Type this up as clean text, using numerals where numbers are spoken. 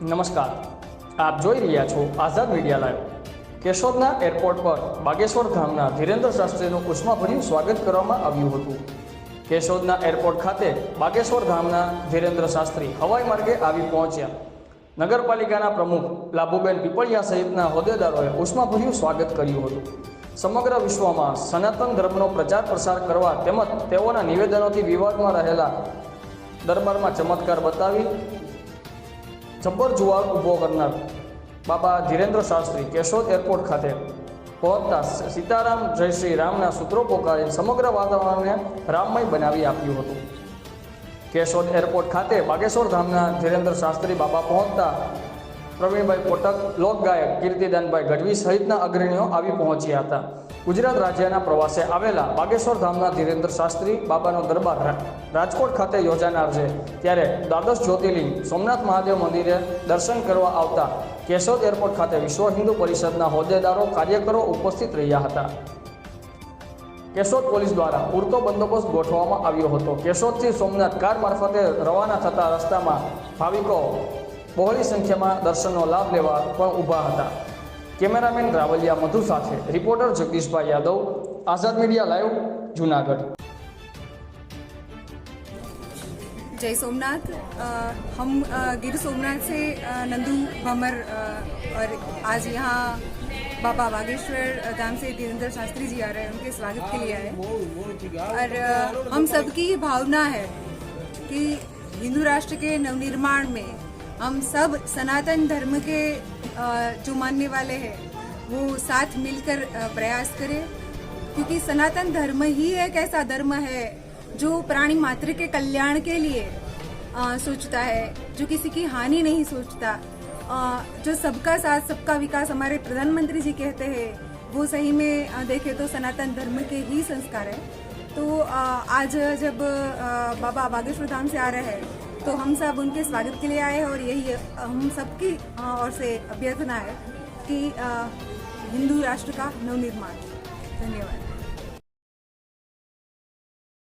નમસ્કાર, આપ જોઈ રહ્યા છો આઝાદ મીડિયા લાઈવ। કેશોદના એરપોર્ટ પર બાગેશ્વર ધામના ધીરેન્દ્ર શાસ્ત્રીનું ઉષ્માભર્યું સ્વાગત કરવામાં આવ્યું હતું। કેશોદના એરપોર્ટ ખાતે બાગેશ્વર ધામના ધીરેન્દ્ર શાસ્ત્રી હવાઈ માર્ગે આવી પહોંચ્યા। નગરપાલિકાના પ્રમુખ લાભુબેન પીપળિયા સહિતના હોદ્દેદારોએ ઉષ્માભર્યું સ્વાગત કર્યું હતું। સમગ્ર વિશ્વમાં સનાતન ધર્મનો પ્રચાર પ્રસાર કરવા તેમજ તેઓના નિવેદનોથી વિવાદમાં રહેલા દરબારમાં ચમત્કાર બતાવી જબ્બર જુવાળ ઊભો કરનાર બાબા ધીરેન્દ્ર શાસ્ત્રી કેશોદ એરપોર્ટ ખાતે પહોંચતા સીતારામ જય શ્રી રામના સૂત્રો પોકારી સમગ્ર વાતાવરણને રામમય બનાવી આપ્યું હતું। કેશોદ એરપોર્ટ ખાતે બાગેશ્વર ધામના ધીરેન્દ્ર શાસ્ત્રી બાબા પહોંચતા પ્રવીણભાઈ કોટક, લોકગાયક કીર્તિદાનભાઈ ગઢવી સહિતના અગ્રણીઓ આવી પહોંચ્યા હતા। ગુજરાત રાજ્યના પ્રવાસે આવેલા બાગેશ્વર ધામના ધીરેન્દ્ર શાસ્ત્રી બાબાનો દરબાર રાજકોટ ખાતે યોજાનાર છે, ત્યારે દ્વાદશ જ્યોતિર્લિંગ સોમનાથ મહાદેવ મંદિરે દર્શન કરવા આવતા કેશોદ એરપોર્ટ ખાતે વિશ્વ હિન્દુ પરિષદના હોદ્દેદારો, કાર્યકરો ઉપસ્થિત રહ્યા હતા। કેશોદ પોલીસ દ્વારા પૂરતો બંદોબસ્ત ગોઠવવામાં આવ્યો હતો। કેશોદથી સોમનાથ કાર મારફતે રવાના થતા રસ્તામાં ભાવિકો બહોળી સંખ્યામાં દર્શનનો લાભ લેવા પણ ઊભા હતા। કેમેરામેન રાવલિયા મધુ સાથે રિપોર્ટર જગદીશભાઈ યાદવ, આઝાદ मीडिया लाइव, जूनागढ़। जय सोमनाथ। हम गिर सोमनाथ से नंदू भमर और आज यहाँ बाबा बागेश्वर धाम से धीरेंद्र शास्त्री जी आ रहे हैं, उनके स्वागत के लिए आए। और हम सबकी भावना है कि हिंदू राष्ट्र के नवनिर्माण में हम सब सनातन धर्म के जो मानने वाले हैं वो साथ मिलकर प्रयास करें, क्योंकि सनातन धर्म ही एक ऐसा धर्म है जो प्राणी मात्र के कल्याण के लिए सोचता है, जो किसी की हानि नहीं सोचता, जो सबका साथ सबका विकास हमारे प्रधानमंत्री जी कहते हैं, वो सही में देखें तो सनातन धर्म के ही संस्कार है। तो आज जब बाबा बागेश्वर धाम से आ रहे हैं तो हम सब उनके स्वागत के लिए आए हैं, और यही हम सबकी ओर से अभ्यर्थना है कि हिंदू राष्ट्र का नवनिर्माण। धन्यवाद।